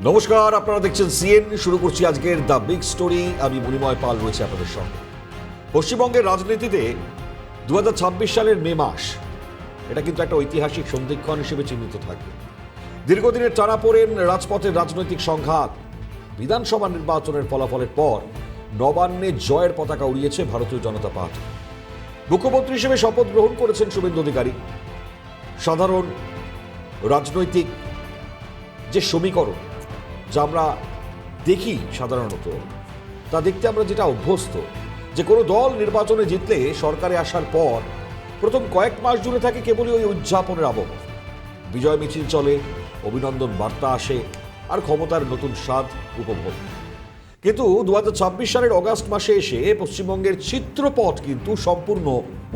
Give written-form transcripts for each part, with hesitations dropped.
নমস্কার, আপনারা দেখছেন সিএন। শুরু করছি আজকের দ্য বিগ স্টোরি। আমি মণিময় পাল রয়েছে আপনাদের সঙ্গে। পশ্চিমবঙ্গের রাজনীতিতে 2026 সালের মে মাস, এটা কিন্তু একটা ঐতিহাসিক সন্ধিক্ষণ হিসেবে চিহ্নিত থাকবে। দীর্ঘদিনের টানাপোড়েন, রাজপথের রাজনৈতিক সংঘাত, বিধানসভা নির্বাচনের ফলাফলের পর নবান্নে জয়ের পতাকা উড়িয়েছে ভারতীয় জনতা পার্টি। মুখ্যমন্ত্রী হিসেবে শপথ গ্রহণ করেছেন শুভেন্দু অধিকারী। সাধারণ রাজনৈতিক যে সমীকরণ যা আমরা দেখি সাধারণত, তা দেখতে আমরা যেটা অভ্যস্ত, যে কোনো দল নির্বাচনে জিতলে সরকারে আসার পর প্রথম কয়েক মাস জুড়ে থাকে কেবলই ওই উদযাপনের আবহ। বিজয় মিছিল চলে, অভিনন্দন বার্তা আসে, আর ক্ষমতার নতুন স্বাদ উপভোগ। কিন্তু 2026 সালের অগাস্ট মাসে এসে পশ্চিমবঙ্গের চিত্রপট কিন্তু সম্পূর্ণ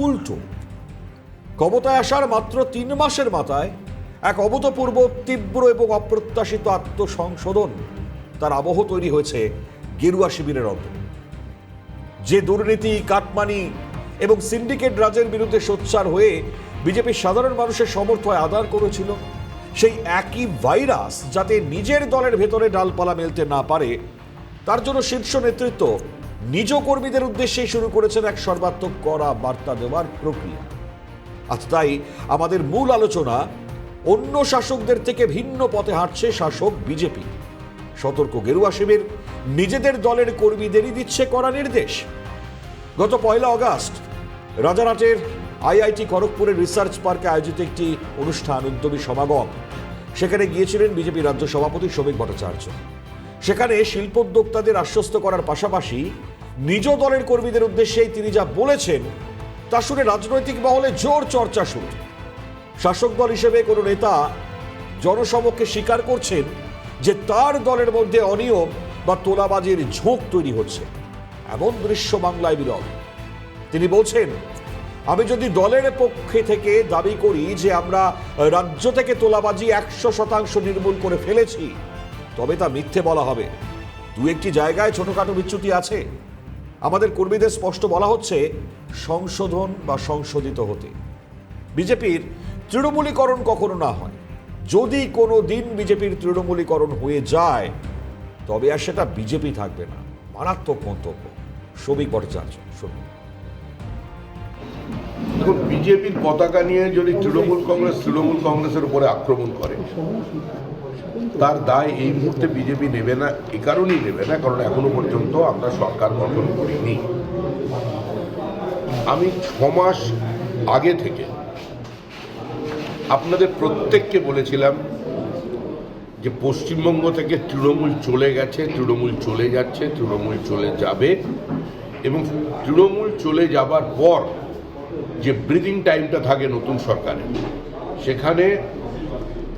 উল্টো। ক্ষমতায় আসার মাত্র 3 মাসের মাথায় এক অভূতপূর্ব, তীব্র এবং অপ্রত্যাশিত আত্মসংশোধন, তার আবহ তৈরি হয়েছে গেরুয়া শিবিরের অন্তরে। যে দুর্নীতি, কাটমানি এবং সিন্ডিকেট রাজের বিরুদ্ধে সোচ্চার হয়ে বিজেপির সাধারণ মানুষের সমর্থন আদায় করেছিল, সেই একই ভাইরাস যাতে নিজের দলের ভেতরে ডালপালা মেলতে না পারে, তার জন্য শীর্ষ নেতৃত্ব নিজ কর্মীদের উদ্দেশ্যেই শুরু করেছেন এক সর্বাত্মক কড়া বার্তা দেওয়ার প্রক্রিয়া। আজ তাই আমাদের মূল আলোচনা, অন্য শাসকদের থেকে ভিন্ন পথে হাঁটছে শাসক বিজেপি। সতর্ক গেরুয়া শিবির নিজেদের দলের কর্মীদেরই দিচ্ছে কড়া নির্দেশ। গত 1 অগাস্ট রাজারহাটের আইআইটি খড়গপুরের রিসার্চ পার্কে আয়োজিত একটি অনুষ্ঠান, উদ্যমী সমাগম, সেখানে গিয়েছিলেন বিজেপি রাজ্য সভাপতি শ্রমিক ভট্টাচার্য। সেখানে শিল্পোদ্যোক্তাদের আশ্বস্ত করার পাশাপাশি নিজ দলের কর্মীদের উদ্দেশ্যেই তিনি যা বলেছেন তা শুনে রাজনৈতিক মহলে জোর চর্চা শুরু। শাসক দল হিসেবে কোনো নেতা জনসমক্ষে স্বীকার করছেন যে তার দলের মধ্যে অনিয়ম বা তোলাবাজির ঝোঁক তৈরি হচ্ছে, এমন দৃশ্য বাংলায় বিরল। তিনি বলছেন, আমি যদি দলের পক্ষে থেকে দাবি করি যে আমরা রাজ্য থেকে তোলাবাজি 100% নির্মূল করে ফেলেছি, তবে তা মিথ্যে বলা হবে। 2-1টি জায়গায় ছোটখাটো বিচ্যুতি আছে। আমাদের কর্মীদের স্পষ্ট বলা হচ্ছে সংশোধন বা সংশোধিত হতে। বিজেপির তৃণমূলীকরণ কখনো না হয়। যদি কোনো দিন বিজেপির তৃণমূলীকরণ হয়ে যায়, তবে আর সেটা বিজেপি থাকবে না। মারাত্মক মন্তব্য শ্রমিক ভট্টাচার্য। দেখুন, বিজেপির পতাকা নিয়ে যদি তৃণমূল কংগ্রেসের উপরে আক্রমণ করে, তার দায় এই মুহূর্তে বিজেপি নেবে না। এ কারণেই নেবে না কারণ এখনো পর্যন্ত আমরা সরকার গঠন করিনি। আমি 6 মাস আগে থেকে আপনাদের প্রত্যেককে বলেছিলাম যে পশ্চিমবঙ্গ থেকে তৃণমূল চলে গেছে, তৃণমূল চলে যাচ্ছে, তৃণমূল চলে যাবে, এবং তৃণমূল চলে যাবার পর যে ব্রিদিং টাইমটা থাকে নতুন সরকারের, সেখানে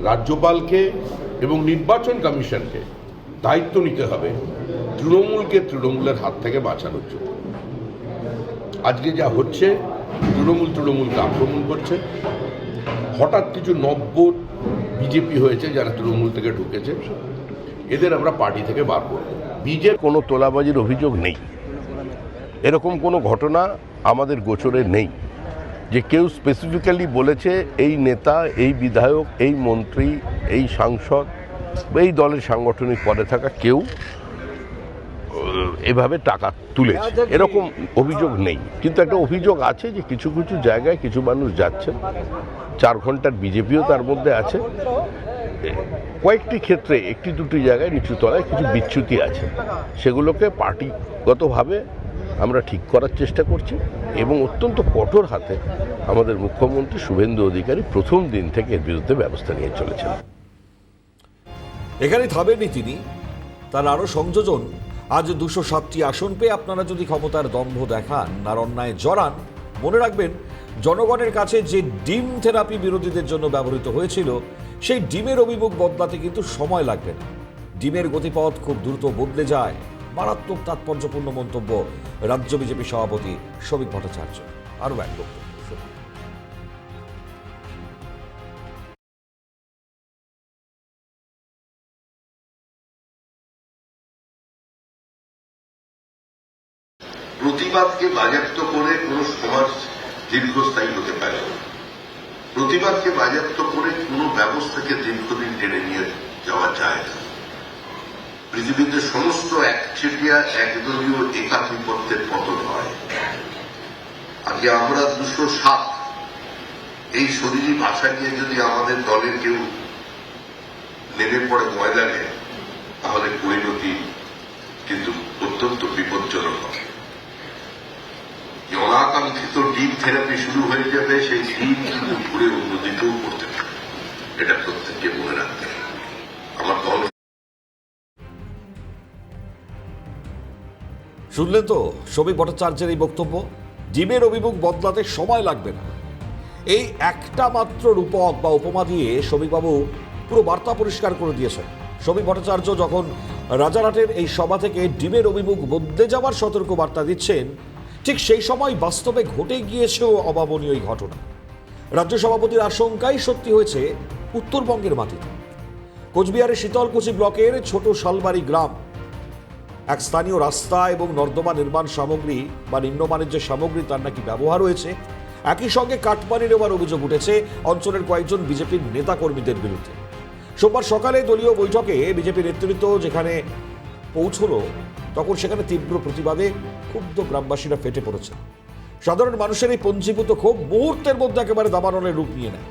রাজ্যপালকে এবং নির্বাচন কমিশনকে দায়িত্ব নিতে হবে তৃণমূলকে তৃণমূলের হাত থেকে বাঁচানোর জন্য। আজকে যা হচ্ছে, তৃণমূলকে আক্রমণ করছে। হঠাৎ কিছু নব্য বিজেপি হয়েছে যারা তৃণমূল থেকে ঢুকেছে, এদের আমরা পার্টি থেকে বার করব। বিজেপি কোনো তোলাবাজির অভিযোগ নেই, এরকম কোনো ঘটনা আমাদের গোচরে নেই যে কেউ স্পেসিফিক্যালি বলেছে এই নেতা, এই বিধায়ক, এই মন্ত্রী, এই সাংসদ, এই দলের সাংগঠনিক পদে থাকা কেউ এভাবে টাকা তুলেছে, এরকম অভিযোগ নেই। কিন্তু একটা অভিযোগ আছে যে কিছু কিছু জায়গায় কিছু মানুষ যাচ্ছে, 4 ঘন্টার বিজেপিও তার মধ্যে আছে। কয়েকটি ক্ষেত্রে 1-2টি জায়গায় নিচু তলায় কিছু বিচ্যুতি আছে, সেগুলোকে পার্টিগতভাবে আমরা ঠিক করার চেষ্টা করছি, এবং অত্যন্ত কঠোর হাতে আমাদের মুখ্যমন্ত্রী শুভেন্দু অধিকারী প্রথম দিন থেকে এর বিরুদ্ধে ব্যবস্থা নিয়ে চলেছেন। এখানে থামেননি তিনি, তার আরো সংযোজন। আজ 207টি আসন পেয়ে আপনারা যদি ক্ষমতার দম্ভ দেখান আর অন্যায় জড়ান, মনে রাখবেন জনগণের কাছে যে ডিম থেরাপি বিরোধীদের জন্য ব্যবহৃত হয়েছিল, সেই ডিমের অভিমুখ বদলাতে কিন্তু সময় লাগবে না। ডিমের গতিপথ খুব দ্রুত বদলে যায়। মারাত্মক তাৎপর্যপূর্ণ মন্তব্য রাজ্য বিজেপি সভাপতি শ্রমিক ভট্টাচার্য। আরও এক বক্তব্য। প্রতিবাদকে বাজেয়াপ্ত করে কোনো সমাজ দীর্ঘস্থায়ী হতে পারে না। প্রতিবাদকে বাজেয়াপ্ত করে কোনো ব্যবস্থাকে দীর্ঘদিন টেনে নিয়ে যাওয়া যায় না। পৃথিবীতে সমস্ত একচেটিয়া একদলীয় একাধিপত্যের পতন হয়। আজকে আমরা 207 এই শরীরী ভাষা নিয়ে যদি আমাদের দলের কেউ নেমে পড়ে ময়দানে, তাহলে পরিণতি কিন্তু অত্যন্ত বিপজ্জনক হবে। অনাকাঙ্ক্ষিত ডিপ থেরাপি শুরু হয়ে যাবে, সেই ডিপ কিন্তু ঘুরে অন্যদিকেও করতে পারে। এটা প্রত্যেককে মনে রাখতে হবে। আমার দল শুনলেন তো শ্রমিক ভট্টাচার্যের এই বক্তব্য। ডিমের অভিমুখ বদলাতে সময় লাগবে না, এই একটা মাত্র রূপক বা উপমা দিয়ে শ্রমিকবাবু পুরো বার্তা পরিষ্কার করে দিয়েছেন। শ্রমিক ভট্টাচার্য যখন রাজারহাটের এই সভা থেকে ডিমের অভিমুখ বদলে যাওয়ার সতর্ক বার্তা দিচ্ছেন, ঠিক সেই সময় বাস্তবে ঘটে গিয়েছেও অভাবনীয় এই ঘটনা। রাজ্য সভাপতির আশঙ্কাই সত্যি হয়েছে উত্তরবঙ্গের মাটিতে। কোচবিহারের শীতলকুচি ব্লকের ছোট শালবাড়ি গ্রাম, এক স্থানীয় রাস্তা এবং নর্দমা নির্মাণ সামগ্রী বা নিম্নমানের যে সামগ্রী তার নাকি ব্যবহার হয়েছে, একই সঙ্গে কাটমানি নেওয়ার অভিযোগ উঠেছে অঞ্চলের কয়েকজন বিজেপির নেতাকর্মীদের বিরুদ্ধে। সোমবার সকালে দলীয় বৈঠকে বিজেপি নেতৃত্ব যেখানে পৌঁছলো, তখন সেখানে তীব্র প্রতিবাদে ক্ষুব্ধ গ্রামবাসীরা ফেটে পড়েছে। সাধারণ মানুষের এই পঞ্জীভূত ক্ষোভ মুহূর্তের মধ্যে একেবারে দাবানলের রূপ নিয়ে নেয়।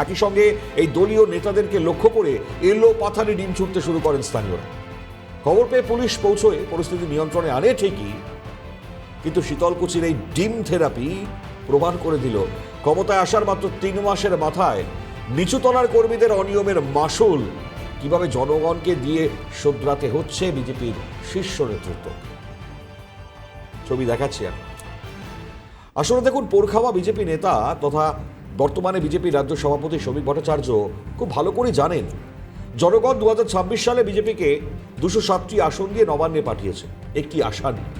একই সঙ্গে এই দলীয় নেতাদেরকে লক্ষ্য করে এলো পাথারি ডিম ছুটতে শুরু করেন স্থানীয়রা। খবর পেয়ে পুলিশ পৌঁছয়ে পরিস্থিতি নিয়ন্ত্রণে আনে ঠিকই, কিন্তু শীতলকুচির এই ডিম থেরাপি প্রমাণ করে দিল ক্ষমতায় আসার মাত্র 3 মাসের মাথায় নিচুতলার কর্মীদের অনিয়মের মাসুল কিভাবে জনগণকে দিয়ে শোধরাতে হচ্ছে বিজেপির শীর্ষ নেতৃত্ব। ছবি দেখাচ্ছি আমি। আসলে দেখুন, পোরখাওয়া বিজেপি নেতা তথা বর্তমানে বিজেপি রাজ্য সভাপতি শ্রমিক ভট্টাচার্য খুব ভালো করে জানেন জনগণ 2026 সালে বিজেপিকে 207টি আসন দিয়ে নবান্নে পাঠিয়েছে একটি আশা নিয়ে,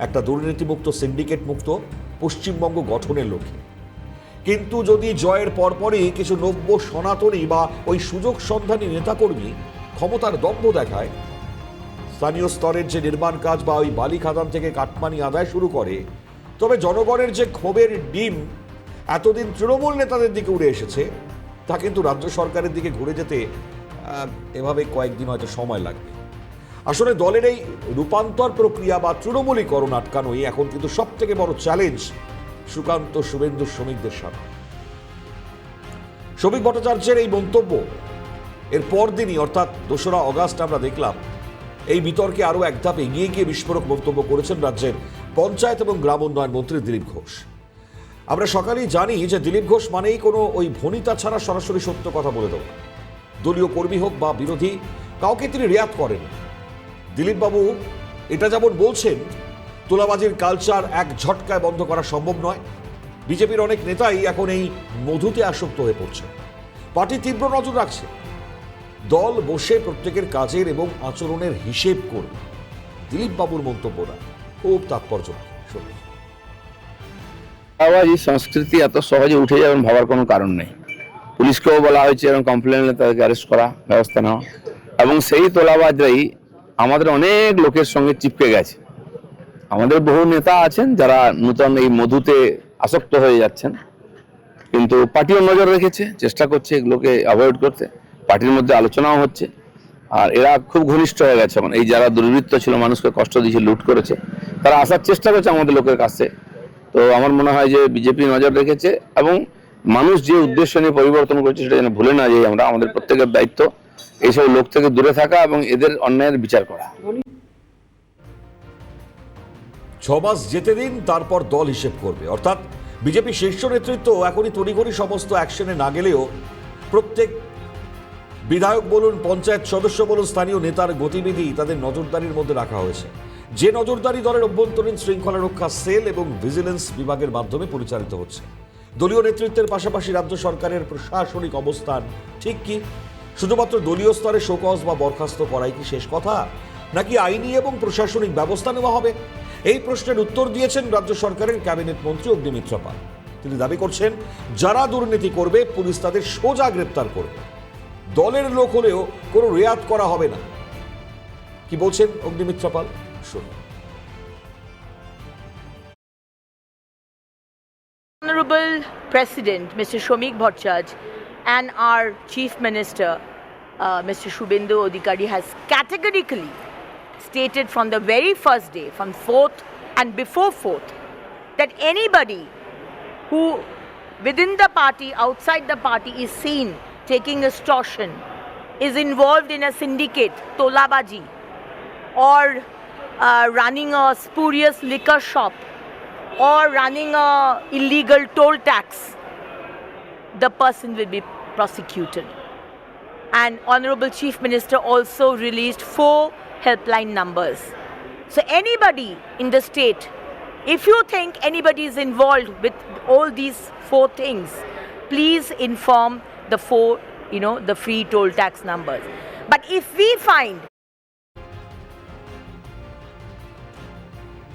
একটা দুর্নীতিমুক্ত সিন্ডিকেট মুক্ত পশ্চিমবঙ্গ গঠনের লক্ষ্যে। কিন্তু যদি জয়ের পরপরই কিছু নব্য সনাতনী বা ওই সুযোগ সন্ধানী নেতাকর্মী ক্ষমতার দম্ভ দেখায়, স্থানীয় স্তরের যে নির্মাণ কাজ বা ওই বালি খাদান থেকে কাটমানি আদায় শুরু করে, তবে জনগণের যে ক্ষোভের ডিম এতদিন তৃণমূল নেতাদের দিকে উড়ে এসেছে, তা কিন্তু রাজ্য সরকারের দিকে ঘুরে যেতে এভাবে কয়েকদিন হয়তো সময় লাগবে। আসলে দলের এই রূপান্তর প্রক্রিয়া বা তৃণমূলীকরণ আটকানোই এখন কিন্তু সব থেকে বড় চ্যালেঞ্জ সুকান্ত শুভেন্দু শ্রমিকদের সামনে। শ্রমিক ভট্টাচার্যের এই মন্তব্য এর পরদিনই অর্থাৎ 2রা অগাস্ট আমরা দেখলাম এই বিতর্কে আরও এক ধাপ এগিয়ে গিয়ে বিস্ফোরক মন্তব্য করেছেন রাজ্যের পঞ্চায়েত এবং গ্রাম উন্নয়ন মন্ত্রী দিলীপ ঘোষ। আমরা সকালেই জানি যে দিলীপ ঘোষ মানেই কোনো ওই ভনিতা ছাড়া সরাসরি সত্য কথা বলে দেব। দলীয় কর্মী হোক বা বিরোধী, কাউকে তিনি রেয়াত করেন। দিলীপবাবু এটা যেমন বলছেন, তোলাবাজির কালচার এক ঝটকায় বন্ধ করা সম্ভব নয়। বিজেপির অনেক নেতাই এখন এই মধুতে আসক্ত হয়ে পড়ছে। পার্টি তীব্র নজর রাখছে, দল বসে প্রত্যেকের কাজের এবং আচরণের হিসেব করবে। দিলীপবাবুর মন্তব্যটা খুব তাৎপর্য। তোলাবাজি সংস্কৃতি এত সহজে উঠে যাবেন ভাবার কোনো কারণ নেই। পুলিশকেও বলা হয়েছে এবং কমপ্লেন হলে তাদেরকে অ্যারেস্ট করা, ব্যবস্থা নেওয়া, এবং সেই তোলাবাজরাই আমাদের অনেক লোকের সঙ্গে চিপকে গেছে। আমাদের বহু নেতা আছেন যারা নূতন এই মধুতে আসক্ত হয়ে যাচ্ছেন, কিন্তু পার্টিও নজর রেখেছে, চেষ্টা করছে এগুলোকে অ্যাভয়েড করতে। পার্টির মধ্যে আলোচনাও হচ্ছে, আর এরা খুব ঘনিষ্ঠ হয়ে গেছে। এখন এই যারা দুর্বৃত্ত ছিল, মানুষকে কষ্ট দিয়েছে, লুট করেছে, তারা আসার চেষ্টা করছে আমাদের লোকের কাছে। তো আমার মনে হয় যে বিজেপি নজর রেখেছে এবং মানুষ যে উদ্দেশ্য নিয়ে পরিবর্তন করেছে সেটা যেন ভুলে না যাই আমরা। আমাদের প্রত্যেকের দায়িত্ব এইসব লোক থেকে দূরে থাকা এবং এদের অন্যায়ের বিচার করা। 6 মাস যেতে দিন, তারপর দল হিসেব করবে। অর্থাৎ বিজেপি শীর্ষ নেতৃত্ব এখনই তড়িঘড়ি সমস্ত অ্যাকশনে না গেলেও প্রত্যেক বিধায়ক বলুন, পঞ্চায়েত সদস্য বলুন, স্থানীয় নেতার গতিবিধি তাদের নজরদারির মধ্যে রাখা হয়েছে। যে নজরদারি দলের অভ্যন্তরীণ শৃঙ্খলা রক্ষা সেল এবং ভিজিলেন্স বিভাগের মাধ্যমে পরিচালিত হচ্ছে। দলীয় নেতৃত্বের পাশাপাশি রাজ্য সরকারের প্রশাসনিক অবস্থান ঠিক কি? শুধুমাত্র দলীয় স্তরে শোকজ বা বরখাস্ত করাই কি শেষ কথা, নাকি আইনি এবং প্রশাসনিক ব্যবস্থা নেওয়া হবে? এই প্রশ্নের উত্তর দিয়েছেন রাজ্য সরকারের ক্যাবিনেট মন্ত্রী অগ্নিমিত্র পাল। তিনি দাবি করছেন, যারা দুর্নীতি করবে পুলিশ তাদের সোজা গ্রেপ্তার করবে, দলের লোক হলেও কোনো রেয়াত করা হবে না। কি বলছেন অগ্নিমিত্র পাল, শুনুন। Honorable President, Mr. Shomik Bhattacharya, and our Chief Minister Mr. Shubhendu Adhikari has categorically stated from the very first day, from 4th and before 4th, that anybody who within the party, outside the party is seen taking extortion, is involved in a syndicate, tolabaji, or running a spurious liquor shop, or running a illegal toll tax, the person will be prosecuted. And Honorable Chief Minister also released 4 helpline numbers. So anybody in the state, if you think anybody is involved with all these 4 things, please inform the 4, the free toll tax numbers. But if we find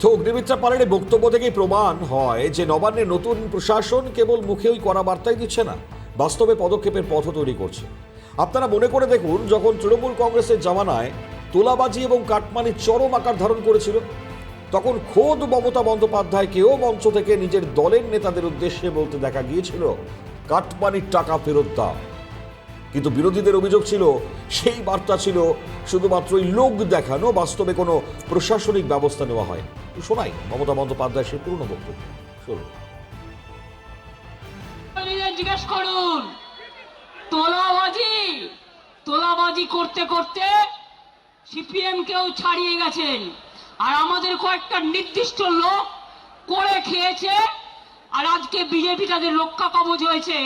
তো অগ্নিমিত্রা পালের বক্তব্য থেকেই প্রমাণ হয় যে নবান্নের নতুন প্রশাসন কেবল মুখে ওই কড়া বার্তাই দিচ্ছে না, বাস্তবে পদক্ষেপের পথ তৈরি করছে। আপনারা মনে করে দেখুন, যখন তৃণমূল কংগ্রেসের জামানায় তোলাবাজি এবং কাটমানি চরম আকার ধারণ করেছিল, তখন খোদ মমতা বন্দ্যোপাধ্যায়কেও মঞ্চ থেকে নিজের দলের নেতাদের উদ্দেশ্যে বলতে দেখা গিয়েছিল, কাটমানির টাকা ফেরত দাও। কিন্তু বিরোধীদের অভিযোগ ছিল সেই বার্তা ছিল শুধুমাত্রই লোক দেখানো, বাস্তবে কোনো প্রশাসনিক ব্যবস্থা নেওয়া হয়। শোনাই মমতা বন্দ্যোপাধ্যায় সেই পুরনো বক্তব্য। শুনুন। জিজ্ঞেস করুন, তোলাবাজি করতে করতে সিপিএম কেও ছাড়িয়ে গেছেন, আর আমাদের কয়েকটা নির্দিষ্ট লোক করে খেয়েছে, আর আজকে বিজেপি তাদের রক্ষা কবচ হয়েছে।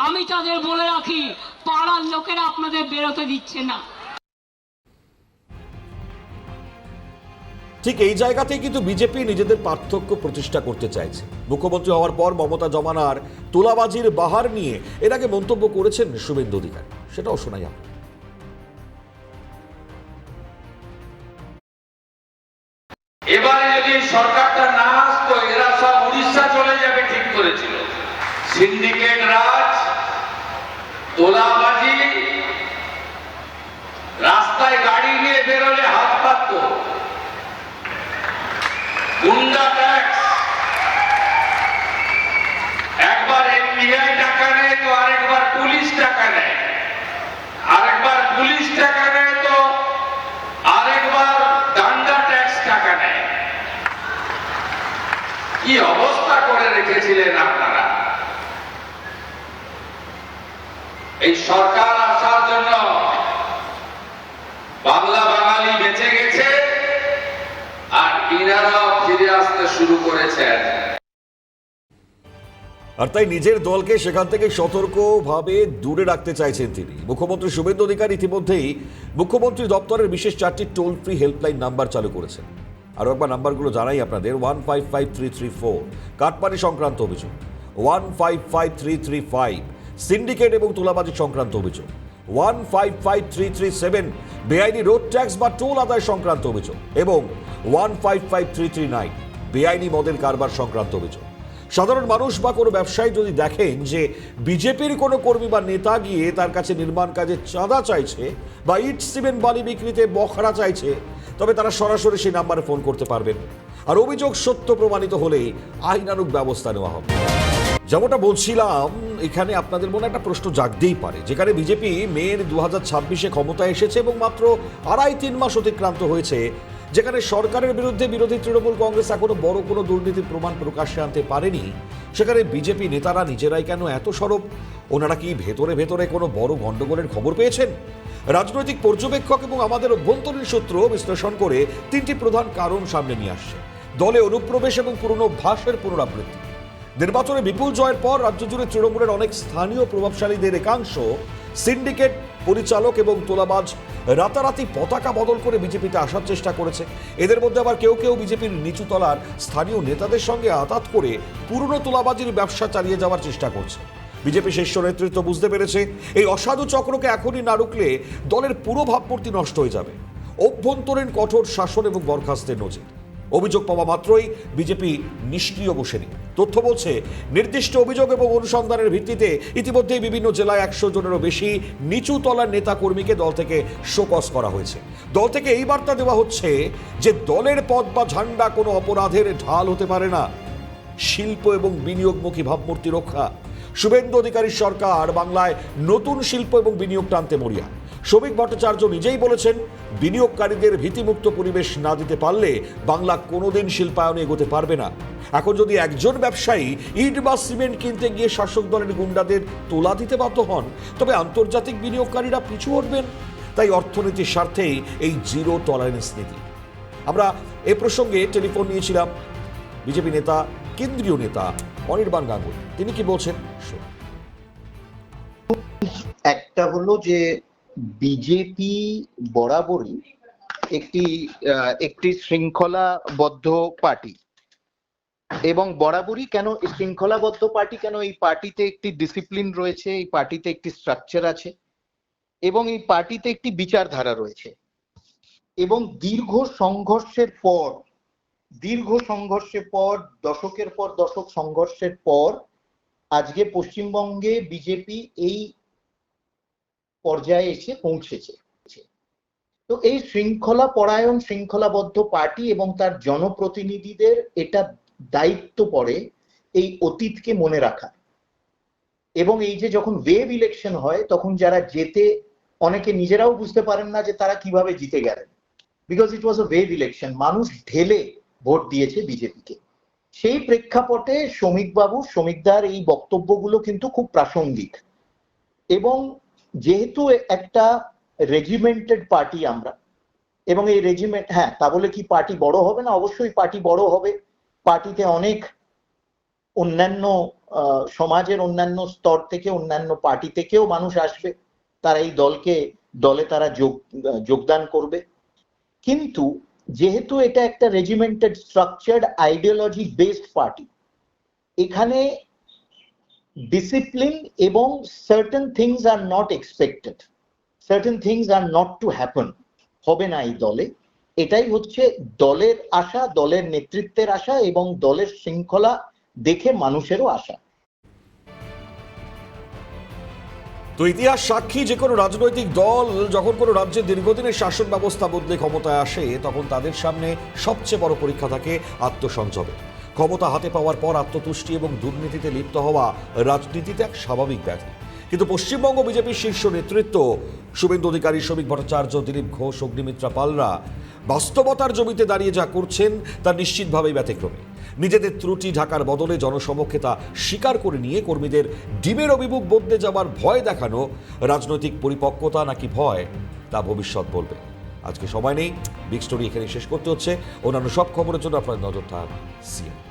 আমি তাদের বলে রাখি, পাড়ার লোকেরা আপনাদের বেরোতে দিচ্ছে না। ঠিক এই জায়গাতেই কিন্তু বিজেপি নিজেদের পার্থক্য প্রতিষ্ঠা করতে চাইছে। মুখ্যমন্ত্রী হওয়ার পর মমতা জমানার তোলাবাজির বাহার নিয়ে এর আগে মন্তব্য করেছেন শুভেন্দু অধিকারী, সেটাও শোনাই আমরা। এবারে যদি সরকারটা না আসতো, এরা সব উড়িষ্যা চলে যাবে ঠিক করেছিল। সিন্ডিকেট রাজ, তোলাবাজি, রাস্তায় গাড়ি নিয়ে বেরোলে হাত পাতত, গুন্ডা ট্যাক্স, একবার এনবিআই টাকা নেয় তো আরেকবার পুলিশ টাকা নেয়, আরেকবার পুলিশ টাকা নেয় তো আরেকবার ডান্ডা ট্যাক্স টাকা নেয়। কি অবস্থা করে রেখেছিলেন আপনারা? এই সরকার আসার জন্য বাংলা বাঙালি বেঁচে গেছে, আর ইনারাও ফিরে আসতে শুরু করেছেন। আর তাই নিজের দলকে সেখান থেকে সতর্কভাবে দূরে রাখতে চাইছেন তিনি। মুখ্যমন্ত্রী শুভেন্দু অধিকারী ইতিমধ্যেই মুখ্যমন্ত্রী দপ্তরের বিশেষ 4টি টোল ফ্রি হেল্পলাইন নাম্বার চালু করেছেন। আরও একবার নাম্বারগুলো জানাই আপনাদের। 155334 কাটমানি সংক্রান্ত অভিযোগ, 155335 সিন্ডিকেট এবং তোলাবাজি সংক্রান্ত অভিযোগ, 155337 বেআইনি রোড ট্যাক্স বা টোল আদায় সংক্রান্ত অভিযোগ, এবং 155339 বেআইনি মদের কারবার সংক্রান্ত অভিযোগ। সাধারণ মানুষ বা কোনো ব্যবসায়ী যদি দেখেন যে বিজেপির কোনো কর্মী বা নেতা গিয়ে তার কাছে নির্মাণ কাজে চাঁদা চাইছে বা ইট সিমেন্ট বালি বিক্রিতে বখরা চাইছে, তবে তারা সরাসরি সেই নাম্বারে ফোন করতে পারবেন। আর অভিযোগ সত্য প্রমাণিত হলেই আইনানুগ ব্যবস্থা নেওয়া হবে। যেমনটা বলছিলাম, এখানে আপনাদের মনে একটা প্রশ্ন জাগতেই পারে, যেখানে বিজেপি মের 2026-এ ক্ষমতায় এসেছে এবং মাত্র 2.5-3 মাস অতিক্রান্ত হয়েছে, যেখানে সরকারের বিরুদ্ধে বিরোধী তৃণমূল কংগ্রেস এখনো বড় কোনো দুর্নীতির প্রমাণ প্রকাশ্যে আনতে পারেনি, সেখানে বিজেপি নেতারা নিজেরাই কেন এত সরব? ওনারা কি ভেতরে ভেতরে কোনো বড় গন্ডগোলের খবর পেয়েছেন? রাজনৈতিক পর্যবেক্ষক এবং আমাদের অভ্যন্তরীণ সূত্র বিশ্লেষণ করে 3টি প্রধান কারণ সামনে নিয়ে আসছে। দলে অনুপ্রবেশ এবং পুরনো অভ্যাসের পুনরাবৃত্তি। নির্বাচনে বিপুল জয়ের পর রাজ্য জুড়ে তৃণমূলের অনেক স্থানীয় প্রভাবশালীদের একাংশ সিন্ডিকেট পরিচালক এবং তোলাবাজ রাতারাতি পতাকা বদল করে বিজেপিতে আসার চেষ্টা করেছে। এদের মধ্যে আবার কেউ কেউ বিজেপির নিচুতলার স্থানীয় নেতাদের সঙ্গে আঁতাত করে পুরনো তোলাবাজির ব্যবসা চালিয়ে যাওয়ার চেষ্টা করছে। বিজেপি শীর্ষ নেতৃত্ব বুঝতে পেরেছে এই অসাধু চক্রকে এখনই না রুখলে দলের পুরো ভাবমূর্তি নষ্ট হয়ে যাবে। অভ্যন্তরীণ কঠোর শাসন এবং বরখাস্তের নজির। অভিযোগ পাওয়া মাত্রই বিজেপি নিষ্ক্রিয় বসেনি। তথ্য বলছে, নির্দিষ্ট অভিযোগ এবং অনুসন্ধানের ভিত্তিতে ইতিমধ্যেই বিভিন্ন জেলায় 100 জনেরও বেশি নিচু তলার নেতা কর্মীকে দল থেকে শোকজ করা হয়েছে। দল থেকে এই বার্তা দেওয়া হচ্ছে যে দলের পদ বা ঝান্ডা কোনো অপরাধের ঢাল হতে পারে না। শিল্প এবং বিনিয়োগমুখী ভাবমূর্তি রক্ষা। শুভেন্দু অধিকারীর সরকার বাংলায় নতুন শিল্প এবং বিনিয়োগ টানতে মরিয়া। শ্রমিক ভট্টাচার্য নিজেই বলেছেন, বিনিয়োগকারীদের ভীতিমুক্ত পরিবেশ না দিতে পারলে বাংলা কোনোদিন শিল্পায়নে এগোতে পারবে না। এখন যদি একজন ব্যবসায়ী ইট বা সিমেন্ট কিনতে গিয়ে শাসক দলের গুন্ডাদের তোলা দিতে বাধ্য হন, তবে আন্তর্জাতিক বিনিয়োগকারীরা পিছু হটবেন। তাই অর্থনীতির স্বার্থেই এই জিরো টলারেন্স নীতি। আমরা এ প্রসঙ্গে টেলিফোন নিয়েছিলাম বিজেপি নেতা, কেন্দ্রীয় নেতা অনির্বাণ গাঙ্গুলি। তিনি কি বলছেন শুনুন। একটা হলো যে বিজেপি বরাবরই একটি শৃঙ্খলাবদ্ধ পার্টি, এবং বরাবরই কেন শৃঙ্খলাবদ্ধ পার্টি, কেন এই পার্টিতে একটি ডিসিপ্লিন রয়েছে, এই পার্টিতে একটি স্ট্রাকচার আছে, এবং এই পার্টিতে একটি বিচারধারা রয়েছে। এবং দীর্ঘ সংঘর্ষের পর দশকের পর দশক সংঘর্ষের পর আজকে পশ্চিমবঙ্গে বিজেপি এই পর্যায়ে এসে পৌঁছেছে। তো এই শৃঙ্খলা পরায়ণ, শৃঙ্খলাবদ্ধ পার্টি এবং তার জনপ্রতিনিধিদের এটা দায়িত্ব পড়ে এই অতীতকে মনে রাখা। এবং এই যে যখন ওয়েভ ইলেকশন হয়, তখন যারা জেতে, অনেকে নিজেরাও বুঝতে পারেন না যে তারা কিভাবে জিতে গেলেন, because it was a wave election. মানুষ ঢেলে ভোট দিয়েছে বিজেপিকে। সেই প্রেক্ষাপটে শ্রমিকদার এই বক্তব্যগুলো কিন্তু খুব প্রাসঙ্গিক। এবং যেহেতু একটা রেজিমেন্টেড পার্টি আমরা, এবং এই রেজিমেন্ট, হ্যাঁ, তা বলে কি পার্টি বড় হবে না? অবশ্যই পার্টি বড় হবে। পার্টিতে অনেক অন্যান্য সমাজের অন্যান্য স্তর থেকে, অন্যান্য পার্টি থেকেও মানুষ আসবে, তারা এই দলে তারা যোগদান করবে। কিন্তু যেহেতু এটা একটা regimented structured ideology based party, এখানে ডিসিপ্লিন এবং certain things are not expected, certain things are not to happen, হবে না এই দলে। এটাই হচ্ছে দলের আশা, দলের নেতৃত্বের আশা, এবং দলের শৃঙ্খলা দেখে মানুষেরও আশা। তো ইতিহাস সাক্ষী, যে কোনো রাজনৈতিক দল যখন কোনো রাজ্যের দীর্ঘদিনের শাসন ব্যবস্থা বদলে ক্ষমতায় আসে, তখন তাদের সামনে সবচেয়ে বড় পরীক্ষা থাকে আত্মসংযমের। ক্ষমতা হাতে পাওয়ার পর আত্মতুষ্টি এবং দুর্নীতিতে লিপ্ত হওয়া রাজনীতিতে এক স্বাভাবিক ব্যাধি। কিন্তু পশ্চিমবঙ্গ বিজেপির শীর্ষ নেতৃত্ব শুভেন্দু অধিকারী, শ্রমিক ভট্টাচার্য, দিলীপ ঘোষ, অগ্নিমিত্রা পালরা বাস্তবতার জমিতে দাঁড়িয়ে যা করছেন তা নিশ্চিতভাবেই ব্যতিক্রমী। নিজেদের ত্রুটি ঢাকার বদলে জনসমক্ষে তা স্বীকার করে নিয়ে কর্মীদের ডিমের অভিমুখ বদলে যাবার ভয় দেখানো রাজনৈতিক পরিপক্কতা নাকি ভয়, তা ভবিষ্যৎ বলবে। আজকে সময় নেই, বিগ স্টোরি এখানে শেষ করতে হচ্ছে। অন্যান্য সব খবরের জন্য আপনার নজর থাক CNN।